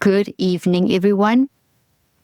Good evening, everyone.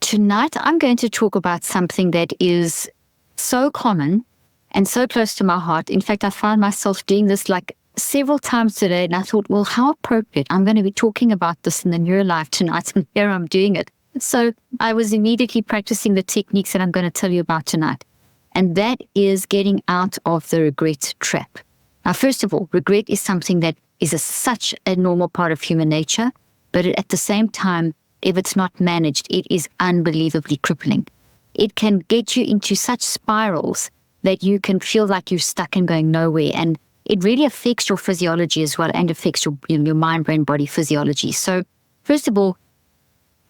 Tonight, I'm going to talk about something that is so common and so close to my heart. In fact, I found myself doing this like several times today, and I thought, well, how appropriate. I'm going to be talking about this in the Neurolive tonight, and here I'm doing it. So I was immediately practicing the techniques that I'm going to tell you about tonight. And that is getting out of the regret trap. Now, first of all, regret is something that is such a normal part of human nature. But at the same time, if it's not managed, it is unbelievably crippling. It can get you into such spirals that you can feel like you're stuck and going nowhere. And it really affects your physiology as well, and affects your mind, brain, body physiology. So first of all,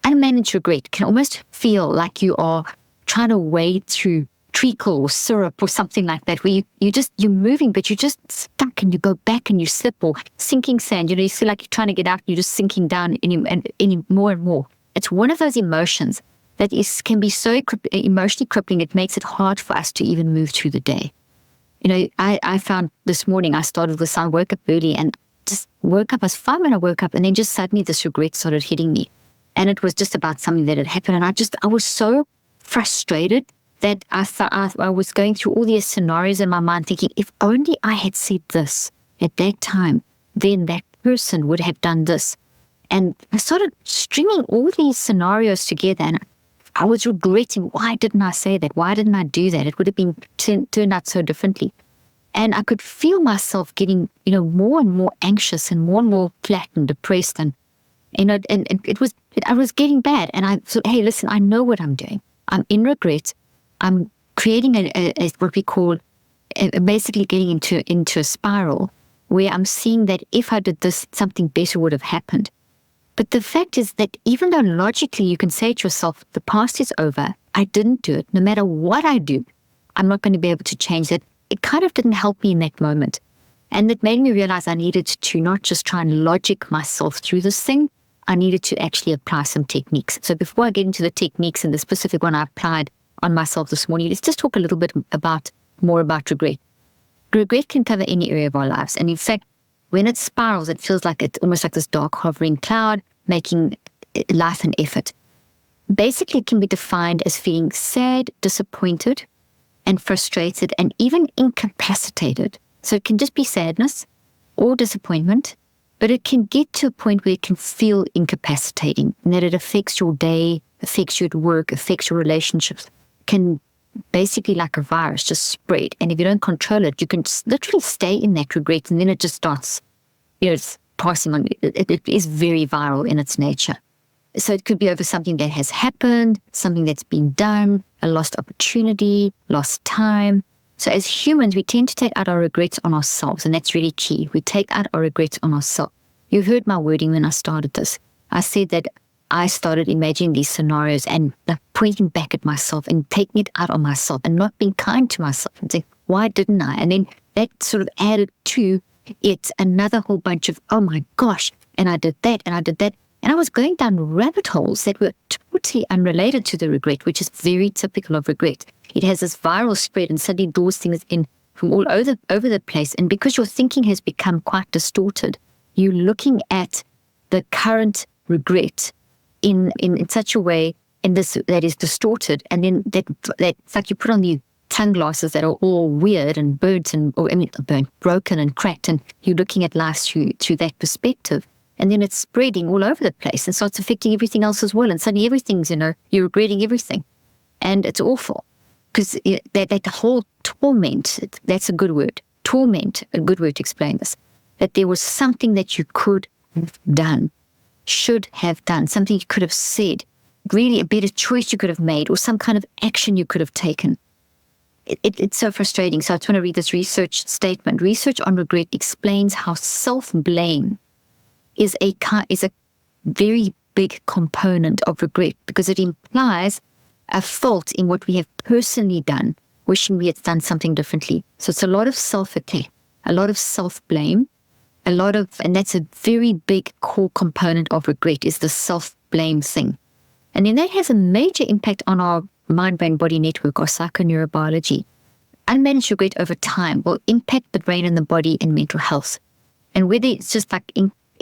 unmanaged regret can almost feel like you are trying to wade through treacle or syrup or something like that, where you're moving, but you're just stuck, and you go back and you slip, or sinking sand. You feel like you're trying to get out, and you're just sinking down any more and more. It's one of those emotions that can be so emotionally crippling, it makes it hard for us to even move through the day. I found this morning, I woke up early and just woke up. I was fine when I woke up, and then just suddenly this regret started hitting me. And it was just about something that had happened. And I was so frustrated that I was going through all these scenarios in my mind, thinking, if only I had said this at that time, then that person would have done this. And I started stringing all these scenarios together, and I was regretting, why didn't I say that? Why didn't I do that? It would have been turned out so differently. And I could feel myself getting, more and more anxious and more flat and depressed. And I was getting bad. And I thought, hey, listen, I know what I'm doing. I'm in regret. I'm creating what we call basically getting into a spiral where I'm seeing that if I did this, something better would have happened. But the fact is that even though logically you can say to yourself, the past is over, I didn't do it, no matter what I do, I'm not going to be able to change it. It kind of didn't help me in that moment. And it made me realize I needed to not just try and logic myself through this thing, I needed to actually apply some techniques. So before I get into the techniques and the specific one I applied on myself this morning, let's just talk a little bit more about regret. Regret can cover any area of our lives. And in fact, when it spirals, it feels like it's almost like this dark hovering cloud, making life an effort. Basically, it can be defined as feeling sad, disappointed, and frustrated, and even incapacitated. So it can just be sadness or disappointment, but it can get to a point where it can feel incapacitating, and that it affects your day, affects you at work, affects your relationships, can basically, like a virus, just spread. And if you don't control it, you can literally stay in that regret, and then it just starts, it's passing on. It is very viral in its nature. So it could be over something that has happened, something that's been done, a lost opportunity, lost time. So as humans, we tend to take out our regrets on ourselves, and that's really key. We take out our regrets on ourselves. You heard my wording when I started this. I said that I started imagining these scenarios and pointing back at myself and taking it out on myself and not being kind to myself and saying, why didn't I? And then that sort of added to it another whole bunch of, oh my gosh, and I did that, and I did that. And I was going down rabbit holes that were totally unrelated to the regret, which is very typical of regret. It has this viral spread and suddenly draws things in from all over the place. And because your thinking has become quite distorted, you're looking at the current regret in such a way that is distorted, and then it's like you put on the tongue glasses that are all weird and burnt broken and cracked, and you're looking at life through that perspective, and then it's spreading all over the place and starts affecting everything else as well, and suddenly everything's, you're regretting everything, and it's awful because that whole torment, that's a good word, torment, a good word to explain this, that there was something that you could have done, should have done, something you could have said, really a better choice you could have made, or some kind of action you could have taken. It's so frustrating. So I just want to read this research statement. Research on regret explains how self-blame is a very big component of regret, because it implies a fault in what we have personally done, wishing we had done something differently. So it's a lot of self-attack, a lot of self-blame, and that's a very big core component of regret, is the self-blame thing. And then that has a major impact on our mind-brain-body network, or psychoneurobiology. Unmanaged regret over time will impact the brain and the body and mental health. And whether it's just like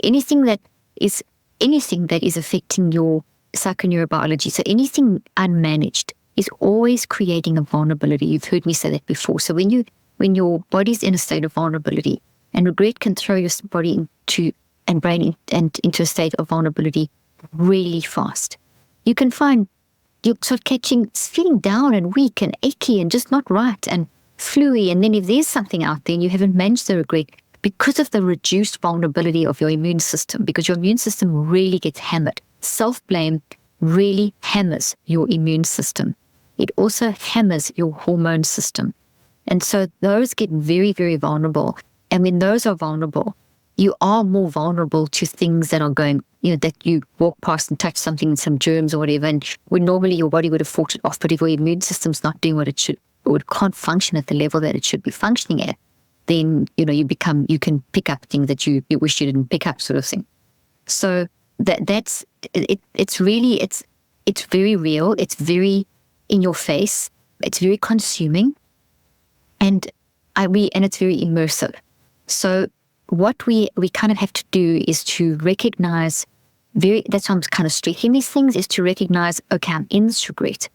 anything that is anything that is affecting your psychoneurobiology, so anything unmanaged, is always creating a vulnerability. You've heard me say that before. So when your body's in a state of vulnerability, and regret can throw your body into and brain into a state of vulnerability really fast. You can find you start feeling down and weak and achy and just not right and fluey. And then if there's something out there and you haven't managed the regret, because of the reduced vulnerability of your immune system, because your immune system really gets hammered. Self-blame really hammers your immune system. It also hammers your hormone system. And so those get very, very vulnerable. And when those are vulnerable, you are more vulnerable to things that are going, that you walk past and touch something, some germs or whatever, and when normally your body would have fought it off, but if your immune system's not doing what it should, or it can't function at the level that it should be functioning at, then, you can pick up things that you wish you didn't pick up, sort of thing. So that's it. It's very real. It's very in your face. It's very consuming, and it's very immersive. So what we kind of have to do is to recognize, that's why I'm kind of stressing these things, is to recognize, okay, I'm in this regret.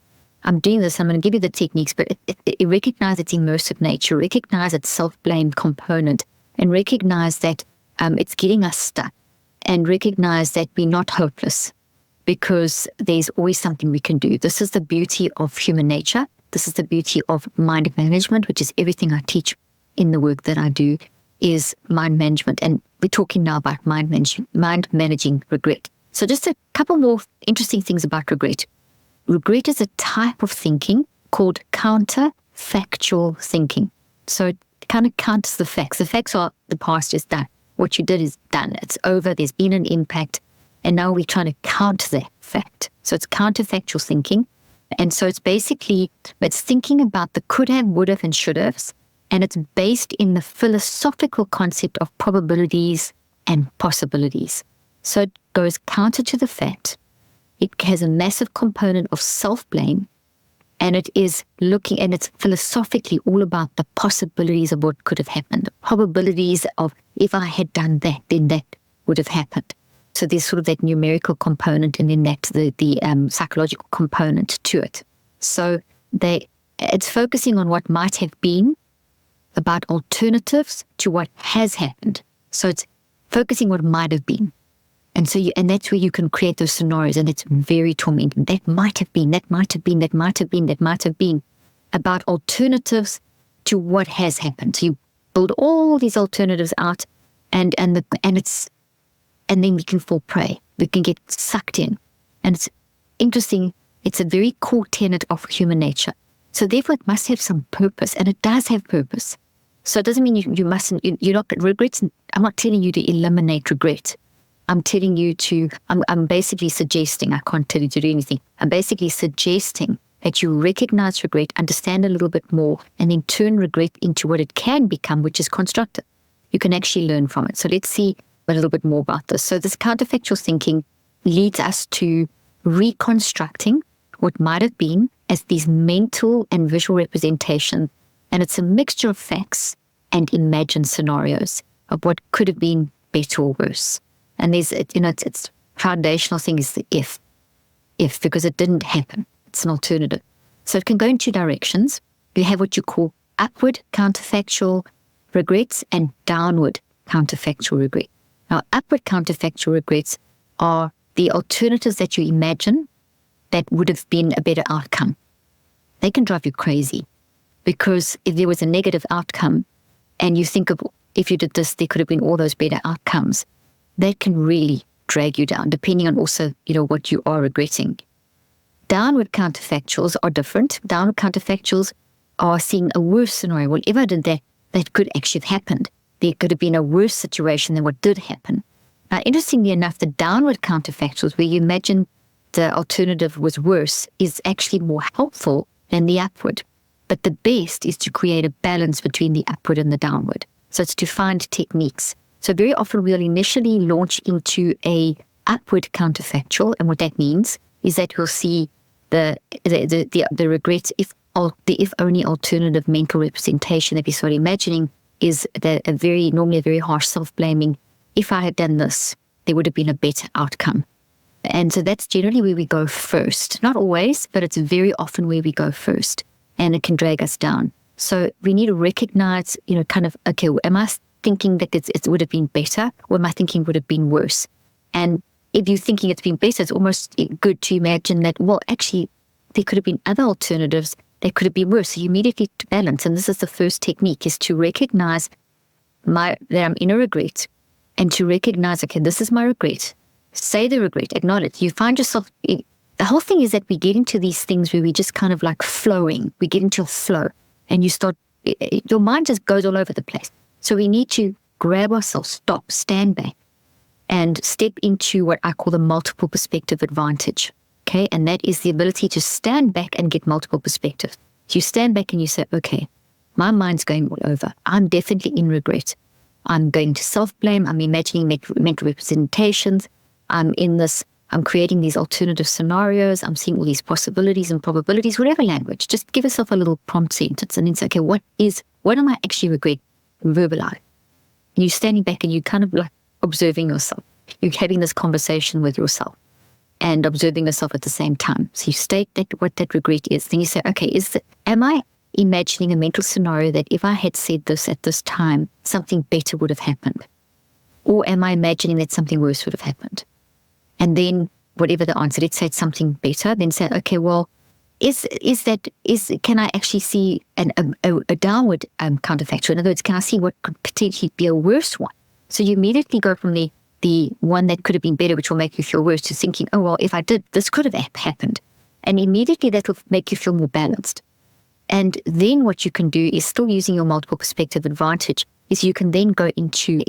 I'm doing this, I'm going to give you the techniques, but it recognize its immersive nature, recognize its self-blame component, and recognize that it's getting us stuck, and recognize that we're not hopeless, because there's always something we can do. This is the beauty of human nature. This is the beauty of mind management, which is everything I teach in the work that I do, is mind management. And we're talking now about mind managing regret. So just a couple more interesting things about regret. Regret is a type of thinking called counterfactual thinking. So it kind of counters the facts. The facts are the past is done. What you did is done. It's over. There's been an impact. And now we're trying to counter that fact. So it's counterfactual thinking. And so it's thinking about the could have, would have, and should haves. And it's based in the philosophical concept of probabilities and possibilities. So it goes counter to the fact. It has a massive component of self-blame, and it's philosophically all about the possibilities of what could have happened, the probabilities of if I had done that, then that would have happened. So there's sort of that numerical component, and then that's the psychological component to it. So it's focusing on what might have been, about alternatives to what has happened. So it's focusing what might have been. And so that's where you can create those scenarios, and it's very tormenting. That might have been, that might have been, that might have been, that might have been, about alternatives to what has happened. So you build all these alternatives out, and then we can fall prey. We can get sucked in. And it's interesting, it's a very core tenet of human nature. So therefore it must have some purpose, and it does have purpose. So it doesn't mean you mustn't, you're not, regrets, I'm not telling you to eliminate regret. I'm telling you I'm basically suggesting, I can't tell you to do anything. I'm basically suggesting that you recognize regret, understand a little bit more, and then turn regret into what it can become, which is constructive. You can actually learn from it. So let's see a little bit more about this. So this counterfactual thinking leads us to reconstructing what might have been as these mental and visual representations. And it's a mixture of facts and imagined scenarios of what could have been better or worse. And there's, it's foundational thing is the if, because it didn't happen. It's an alternative. So it can go in two directions. You have what you call upward counterfactual regrets and downward counterfactual regret. Now, upward counterfactual regrets are the alternatives that you imagine that would have been a better outcome. They can drive you crazy, because if there was a negative outcome and you think of, if you did this, there could have been all those better outcomes, that can really drag you down, depending on also, what you are regretting. Downward counterfactuals are different. Downward counterfactuals are seeing a worse scenario. Well, if I did that, that could actually have happened. There could have been a worse situation than what did happen. Now, interestingly enough, the downward counterfactuals, where you imagine the alternative was worse, is actually more helpful than the upward. But the best is to create a balance between the upward and the downward. So it's to find techniques. So very often we'll initially launch into a upward counterfactual, and what that means is that we'll see the regret if only alternative mental representation that we start imagining is normally a very harsh self-blaming. If I had done this, there would have been a better outcome. And so that's generally where we go first. Not always, but it's very often where we go first. And it can drag us down. So we need to recognize, kind of, okay, am I thinking that it would have been better, or am I thinking would have been worse? And if you're thinking it's been better, it's almost good to imagine that, well, actually, there could have been other alternatives that could have been worse. So you immediately balance. And this is the first technique, is to recognize that I'm in a regret, and to recognize, okay, this is my regret. Say the regret, acknowledge. You find yourself, the whole thing is that we get into these things where we just kind of like flowing. We get into a flow, and you start, your mind just goes all over the place. So we need to grab ourselves, stop, stand back, and step into what I call the multiple perspective advantage. Okay, and that is the ability to stand back and get multiple perspectives. So you stand back and you say, okay, my mind's going all over. I'm definitely in regret. I'm going to self-blame. I'm imagining mental representations. I'm creating these alternative scenarios. I'm seeing all these possibilities and probabilities, whatever language. Just give yourself a little prompt sentence and then say, okay, what am I actually regretting? Verbalize. And you're standing back and you're kind of like observing yourself. You're having this conversation with yourself and observing yourself at the same time. So you state what that regret is. Then you say, okay, am I imagining a mental scenario that if I had said this at this time, something better would have happened? Or am I imagining that something worse would have happened? And then whatever the answer, let's say it's something better, then say, okay, well, can I actually see a downward counterfactual? In other words, can I see what could potentially be a worse one? So you immediately go from the one that could have been better, which will make you feel worse, to thinking, oh, well, if I did, this could have happened. And immediately that will make you feel more balanced. And then what you can do is, still using your multiple perspective advantage, is you can then go into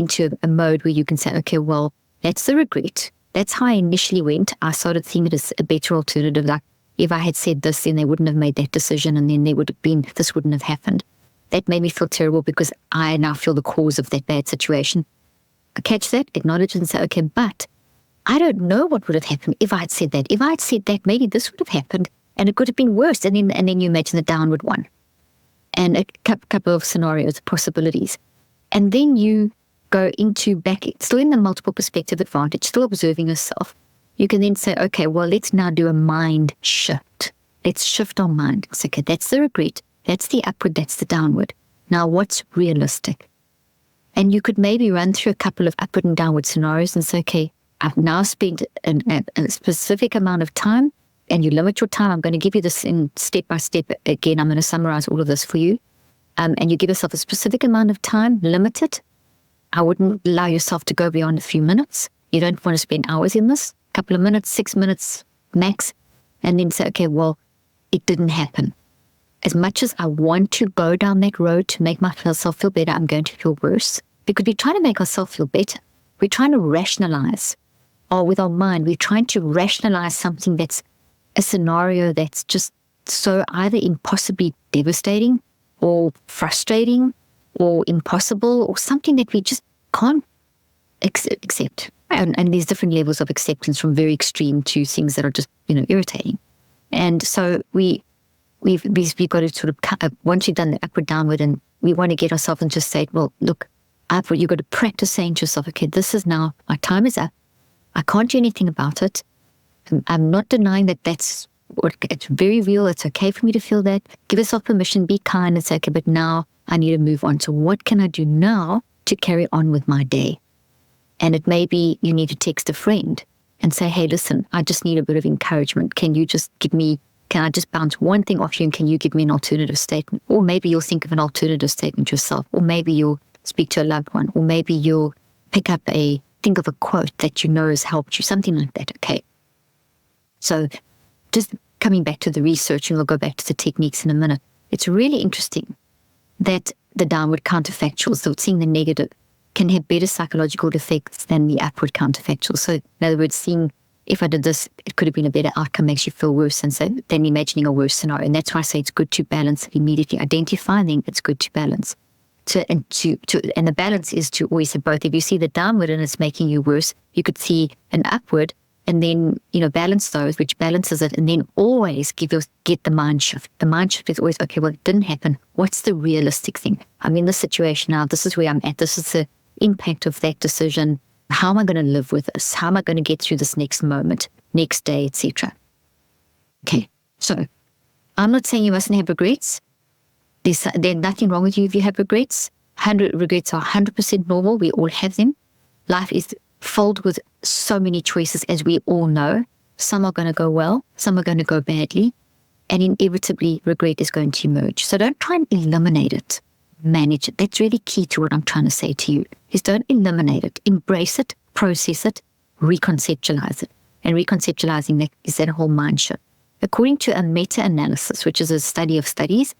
a mode where you can say, okay, well, that's the regret. That's how I initially went. I started thinking it as a better alternative. Like, if I had said this, then they wouldn't have made that decision, and then this wouldn't have happened. That made me feel terrible because I now feel the cause of that bad situation. I catch that, acknowledge it, and say, okay, but I don't know what would have happened if I had said that. If I had said that, maybe this would have happened, and it could have been worse. And then you imagine the downward one, and a couple of scenarios, possibilities. And then you go into back, still in the multiple perspective advantage, still observing yourself. You can then say, okay, well, let's now do a mind shift. Let's shift our mind. It's okay, that's the regret, that's the upward, that's the downward. Now, what's realistic? And you could maybe run through a couple of upward and downward scenarios and say, okay, I've now spent a specific amount of time, and you limit your time. I'm going to give you this in step by step. Again, I'm going to summarize all of this for you. And you give yourself a specific amount of time, limit it. I wouldn't allow yourself to go beyond a few minutes. You don't want to spend hours in this. A couple of minutes, 6 minutes max. And then say, okay, well, it didn't happen. As much as I want to go down that road to make myself feel better, I'm going to feel worse. Because we're trying to make ourselves feel better. We're trying to rationalize. Or with our mind, we're trying to rationalize something that's a scenario that's just so either impossibly devastating or frustrating or impossible, or something that we just can't accept. And there's different levels of acceptance, from very extreme to things that are just, irritating. And so we've got to sort of, once we've done the upward, downward, and we want to get ourselves and just say, well, look, you've got to practice saying to yourself, okay, this is now, my time is up. I can't do anything about it. I'm not denying that it's very real. It's okay for me to feel that. Give yourself permission, be kind, and say, okay, but now I need to move on. So what can I do now to carry on with my day? And it may be you need to text a friend and say, hey, listen, I just need a bit of encouragement. Can I just bounce one thing off you, and can you give me an alternative statement? Or maybe you'll think of an alternative statement yourself. Or maybe you'll speak to a loved one. Or maybe you'll think of a quote that has helped you, something like that, okay? So just coming back to the research, and we'll go back to the techniques in a minute. It's really interesting that the downward counterfactuals, so seeing the negative, can have better psychological effects than the upward counterfactuals. So in other words, seeing if I did this, it could have been a better outcome, makes you feel worse than imagining a worse scenario. And that's why I say it's good to balance it immediately. Identify, then it's good to balance. And the balance is to always have both. If you see the downward and it's making you worse, you could see an upward, and then, balance those, which balances it, and then always get the mind shift. The mind shift is always, okay, well, it didn't happen. What's the realistic thing? I'm in this situation now. This is where I'm at. This is the impact of that decision. How am I going to live with this? How am I going to get through this next moment, next day, etc.? Okay, so I'm not saying you mustn't have regrets. There's nothing wrong with you if you have regrets. Regrets are 100% normal. We all have them. Life is filled with so many choices, as we all know. Some are going to go well, some are going to go badly, and inevitably regret is going to emerge. So don't try and eliminate it. Manage it. That's really key to what I'm trying to say to you, is don't eliminate it. Embrace it, process it, reconceptualize it. And reconceptualizing that is that whole mind shift. According to a meta-analysis, which is a study of studies,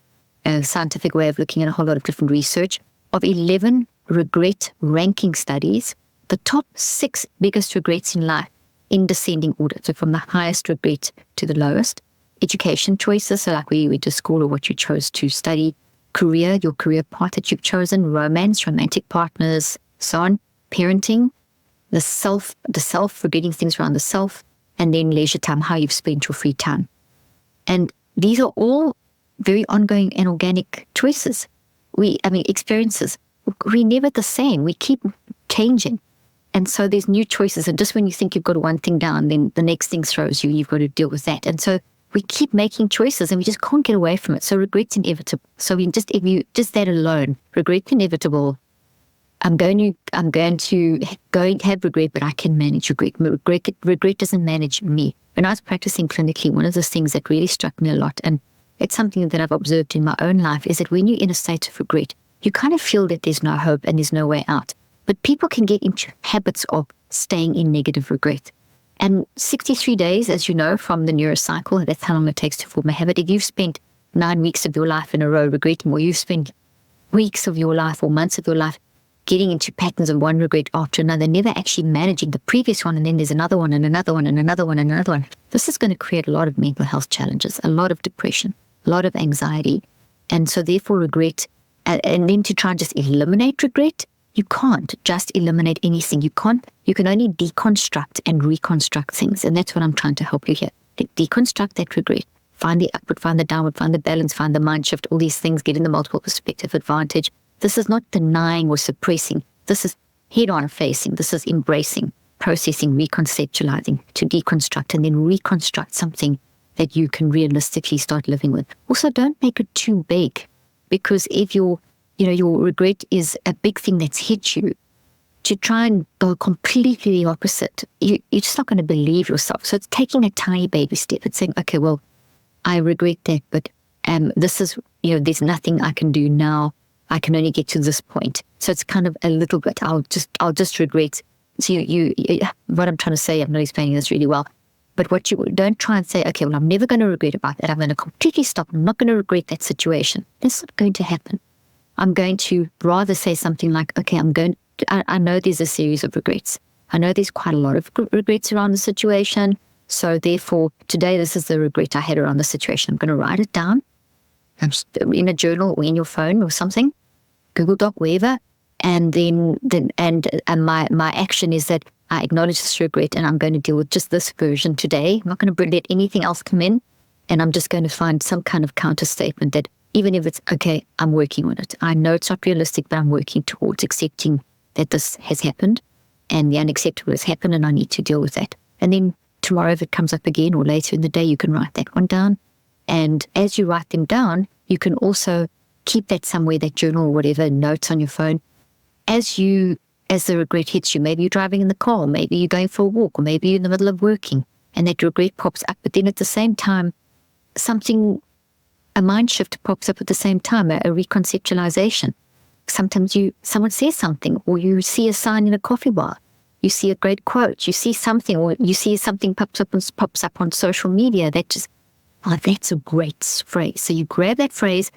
a scientific way of looking at a whole lot of different research, of 11 regret ranking studies, the top 6 biggest regrets in life in descending order. So from the highest regret to the lowest. Education choices, so like where you went to school or what you chose to study. Career, your career path that you've chosen. Romance, romantic partners, so on. Parenting, the self, forgetting things around the self. And then leisure time, how you've spent your free time. And these are all very ongoing and organic choices. Experiences. We're never the same. We keep changing. And so there's new choices. And just when you think you've got one thing down, then the next thing throws you. You've got to deal with that. And so we keep making choices and we just can't get away from it. So regret's inevitable. So just that alone, regret's inevitable. I'm going to have regret, but I can manage regret. Regret doesn't manage me. When I was practicing clinically, one of the things that really struck me a lot, and it's something that I've observed in my own life, is that when you're in a state of regret, you kind of feel that there's no hope and there's no way out. But people can get into habits of staying in negative regret. And 63 days, as you know, from the Neurocycle, that's how long it takes to form a habit. If you've spent 9 weeks of your life in a row regretting, or you've spent weeks of your life or months of your life getting into patterns of one regret after another, never actually managing the previous one, and then there's another one and another one and another one and another one. This is going to create a lot of mental health challenges, a lot of depression, a lot of anxiety. And so therefore regret, and then to try and just eliminate regret, you can't just eliminate anything. You can only deconstruct and reconstruct things. And that's what I'm trying to help you here. Deconstruct that regret. Find the upward, find the downward, find the balance, find the mind shift, all these things, get in the multiple perspective advantage. This is not denying or suppressing. This is head-on facing. This is embracing, processing, reconceptualizing to deconstruct and then reconstruct something that you can realistically start living with. Also, don't make it too big, because if your regret is a big thing that's hit you, to try and go completely the opposite, you're just not going to believe yourself. So it's taking a tiny baby step. It's saying, okay, well, I regret that, but this is, there's nothing I can do now. I can only get to this point. So it's kind of a little bit, I'll just regret. So what I'm trying to say, I'm not explaining this really well, but what you don't try and say, okay, well, I'm never going to regret about that. I'm going to completely stop. I'm not going to regret that situation. That's not going to happen. I'm going to rather say something like, okay, I know there's a series of regrets. I know there's quite a lot of regrets around the situation. So therefore, today, this is the regret I had around the situation. I'm going to write it down in a journal or in your phone or something, Google Doc, wherever. And then my action is that I acknowledge this regret and I'm going to deal with just this version today. I'm not going to let anything else come in. And I'm just going to find some kind of counter statement that even if it's, okay, I'm working on it. I know it's not realistic, but I'm working towards accepting that this has happened and the unacceptable has happened and I need to deal with that. And then tomorrow, if it comes up again or later in the day, you can write that one down. And as you write them down, you can also keep that somewhere, that journal or whatever, notes on your phone. As the regret hits you, maybe you're driving in the car, maybe you're going for a walk, or maybe you're in the middle of working and that regret pops up. But then at the same time, a mind shift pops up at the same time, a reconceptualization. Sometimes someone says something, or you see a sign in a coffee bar, you see a great quote, you see something, or you see something pops up on social media that just, that's a great phrase. So you grab that phrase.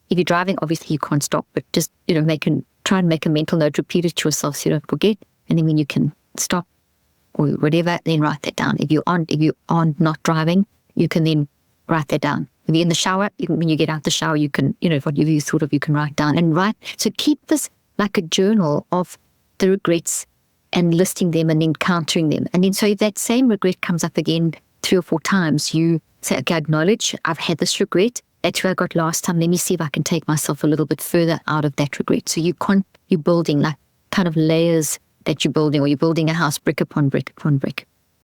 If you're driving, obviously you can't stop, but just, try and make a mental note, repeat it to yourself so you don't forget. And then when you can stop or whatever, then write that down. If you aren't not driving, you can then write that down. If you're in the shower, when you get out the shower, you can, what you thought of, you can write down and write. So keep this like a journal of the regrets and listing them and then countering them. And then so if that same regret comes up again 3 or 4 times, you say, okay, acknowledge, I've had this regret. That's what I got last time. Let me see if I can take myself a little bit further out of that regret. So you're building like kind of layers that you're building, or you're building a house brick upon brick upon brick.